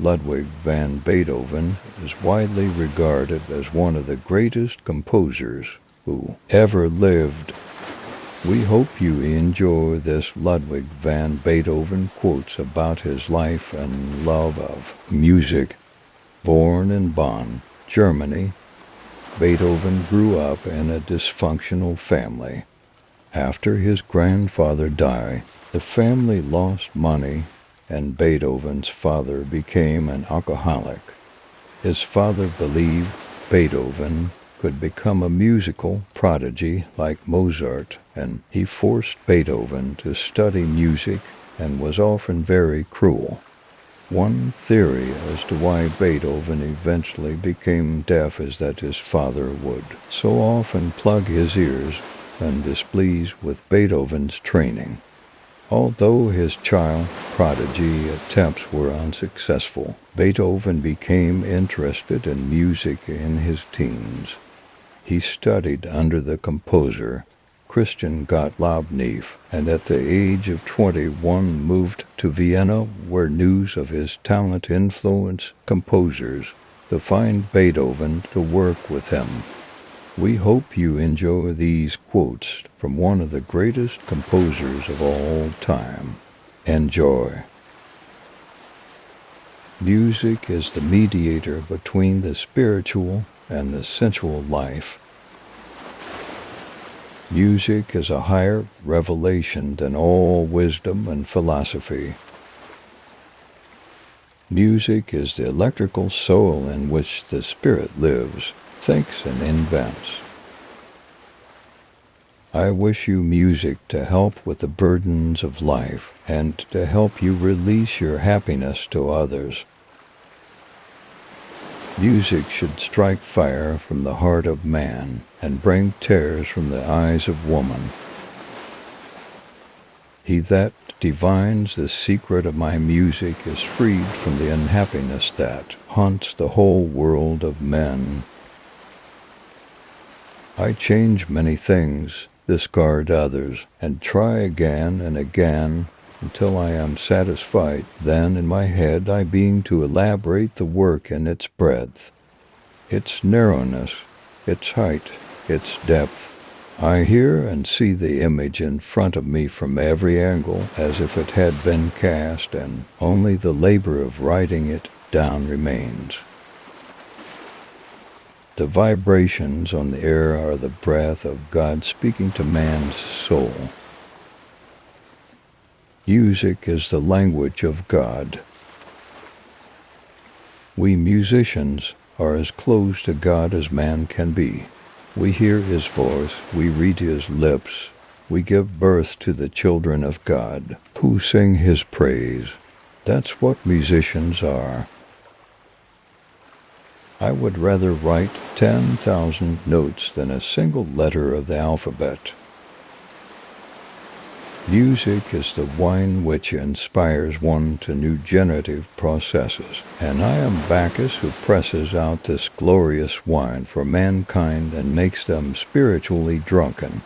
Ludwig van Beethoven is widely regarded as one of the greatest composers who ever lived. We hope you enjoy this Ludwig van Beethoven quotes about his life and love of music. Born in Bonn, Germany, Beethoven grew up in a dysfunctional family. After his grandfather died, the family lost money and Beethoven's father became an alcoholic. His father believed Beethoven could become a musical prodigy like Mozart, and he forced Beethoven to study music and was often very cruel. One theory as to why Beethoven eventually became deaf is that his father would so often plug his ears when displeased with Beethoven's training. Although his child prodigy attempts were unsuccessful, Beethoven became interested in music in his teens. He studied under the composer Christian Gottlob Neff, and at the age of 21 moved to Vienna, where news of his talent influenced composers to find Beethoven to work with him. We hope you enjoy these quotes from one of the greatest composers of all time. Enjoy. Music is the mediator between the spiritual and the sensual life. Music is a higher revelation than all wisdom and philosophy. Music is the electrical soul in which the spirit lives, thinks, and invents. I wish you music to help with the burdens of life and to help you release your happiness to others. Music should strike fire from the heart of man and bring tears from the eyes of woman. He that divines the secret of my music is freed from the unhappiness that haunts the whole world of men. I change many things, discard others, and try again and again until I am satisfied. Then in my head I being to elaborate the work in its breadth, its narrowness, its height, its depth. I hear and see the image in front of me from every angle as if it had been cast, and only the labor of writing it down remains. The vibrations on the air are the breath of God speaking to man's soul. Music is the language of God. We musicians are as close to God as man can be. We hear his voice, we read his lips, we give birth to the children of God, who sing his praise. That's what musicians are. I would rather write 10,000 notes than a single letter of the alphabet. Music is the wine which inspires one to new generative processes, and I am Bacchus who presses out this glorious wine for mankind and makes them spiritually drunken.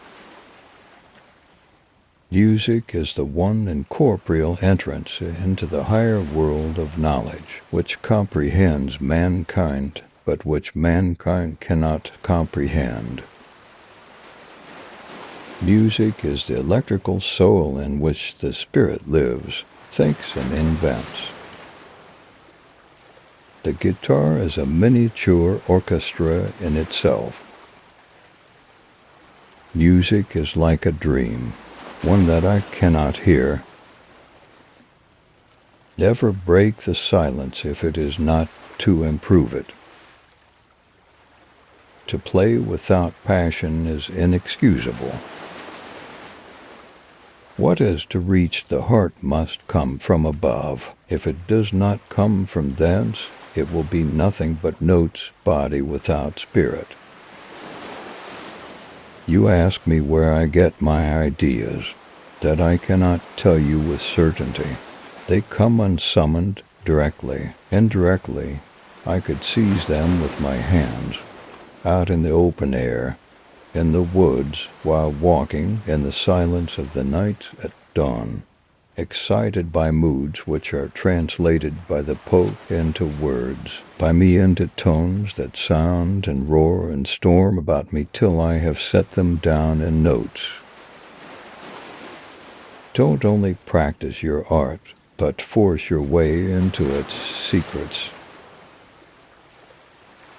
Music is the one incorporeal entrance into the higher world of knowledge, which comprehends mankind, but which mankind cannot comprehend. Music is the electrical soul in which the spirit lives, thinks, and invents. The guitar is a miniature orchestra in itself. Music is like a dream, one that I cannot hear. Never break the silence if it is not to improve it. To play without passion is inexcusable. What is to reach the heart must come from above. If it does not come from thence, it will be nothing but notes, body without spirit. You ask me where I get my ideas. That I cannot tell you with certainty. They come unsummoned, directly. Indirectly, I could seize them with my hands, out in the open air, in the woods, while walking in the silence of the night at dawn. excited by moods which are translated by the poet into words, by me into tones that sound and roar and storm about me till I have set them down in notes. Don't only practice your art, but force your way into its secrets.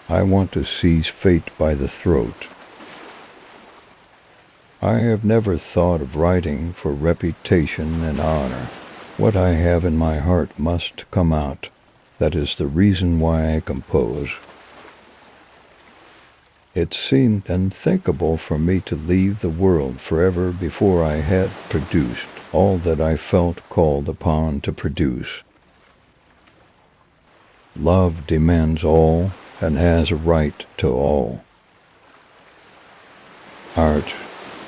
I want to seize fate by the throat. I have never thought of writing for reputation and honor. What I have in my heart must come out. That is the reason why I compose. It seemed unthinkable for me to leave the world forever before I had produced all that I felt called upon to produce. Love demands all and has a right to all. Art,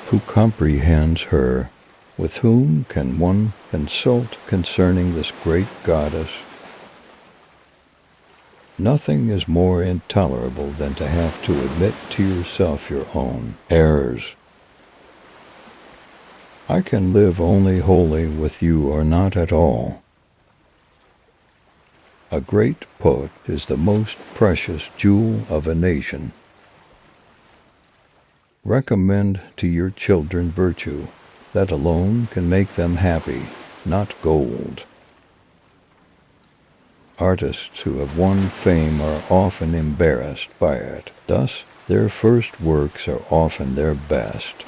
who comprehends her, with whom can one consult concerning this great goddess? Nothing is more intolerable than to have to admit to yourself your own errors. I can live only wholly with you or not at all. A great poet is the most precious jewel of a nation. Recommend to your children virtue. That alone can make them happy, not gold. Artists who have won fame are often embarrassed by it. Thus, their first works are often their best.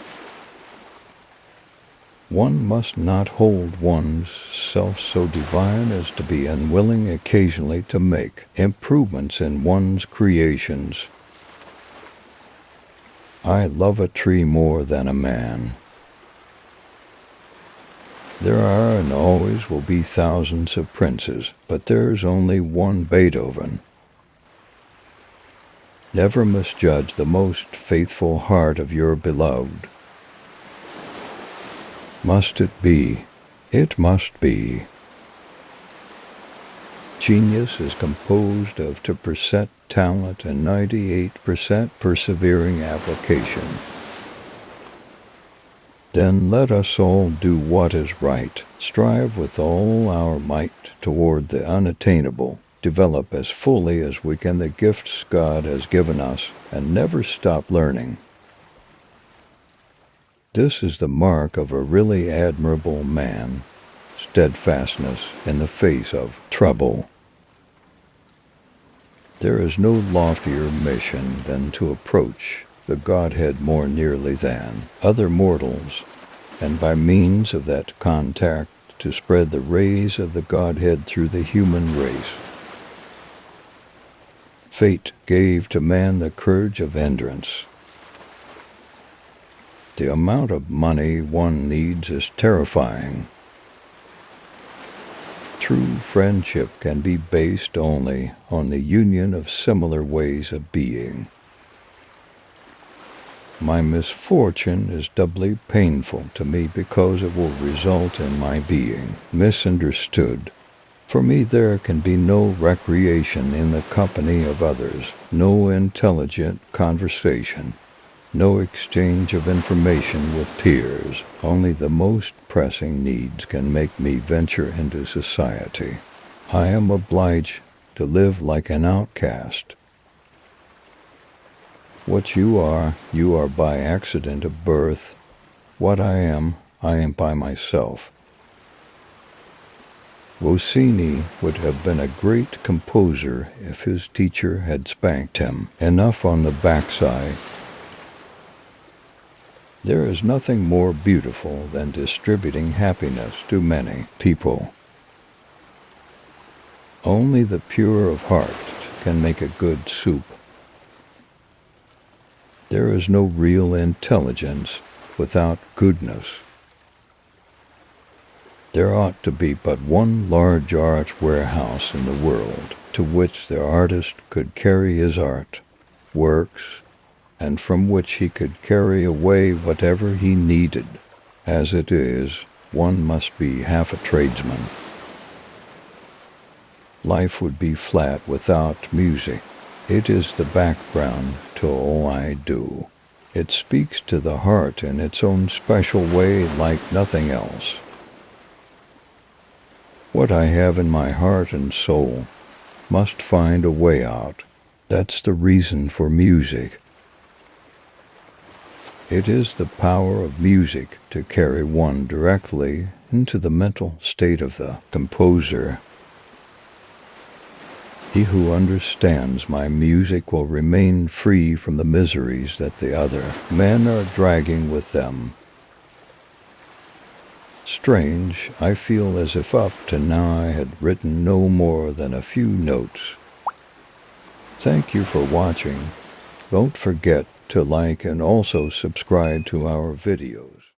One must not hold one's self so divine as to be unwilling occasionally to make improvements in one's creations. I love a tree more than a man. There are and always will be thousands of princes, but there's only one Beethoven. Never misjudge the most faithful heart of your beloved. Must it be? It must be. Genius is composed of 2% talent and 98% persevering application. Then let us all do what is right, strive with all our might toward the unattainable, develop as fully as we can the gifts God has given us, and never stop learning. This is the mark of a really admirable man, steadfastness in the face of trouble. There is no loftier mission than to approach the Godhead more nearly than other mortals, and by means of that contact to spread the rays of the Godhead through the human race. Fate gave to man the courage of endurance. The amount of money one needs is terrifying. True friendship can be based only on the union of similar ways of being. My misfortune is doubly painful to me because it will result in my being misunderstood. For me there can be no recreation in the company of others, no intelligent conversation, no exchange of information with peers. Only the most pressing needs can make me venture into society. I am obliged to live like an outcast. What you are by accident of birth. What I am by myself. Rossini would have been a great composer if his teacher had spanked him enough on the backside. There is nothing more beautiful than distributing happiness to many people. Only the pure of heart can make a good soup. There is no real intelligence without goodness. There ought to be but one large art warehouse in the world to which the artist could carry his art, works, and from which he could carry away whatever he needed. As it is, one must be half a tradesman. Life would be flat without music. It is the background to all I do. It speaks to the heart in its own special way like nothing else. What I have in my heart and soul must find a way out. That's the reason for music. It is the power of music to carry one directly into the mental state of the composer. He who understands my music will remain free from the miseries that the other men are dragging with them. Strange, I feel as if up to now I had written no more than a few notes. Thank you for watching. Don't forget to like and also subscribe to our videos.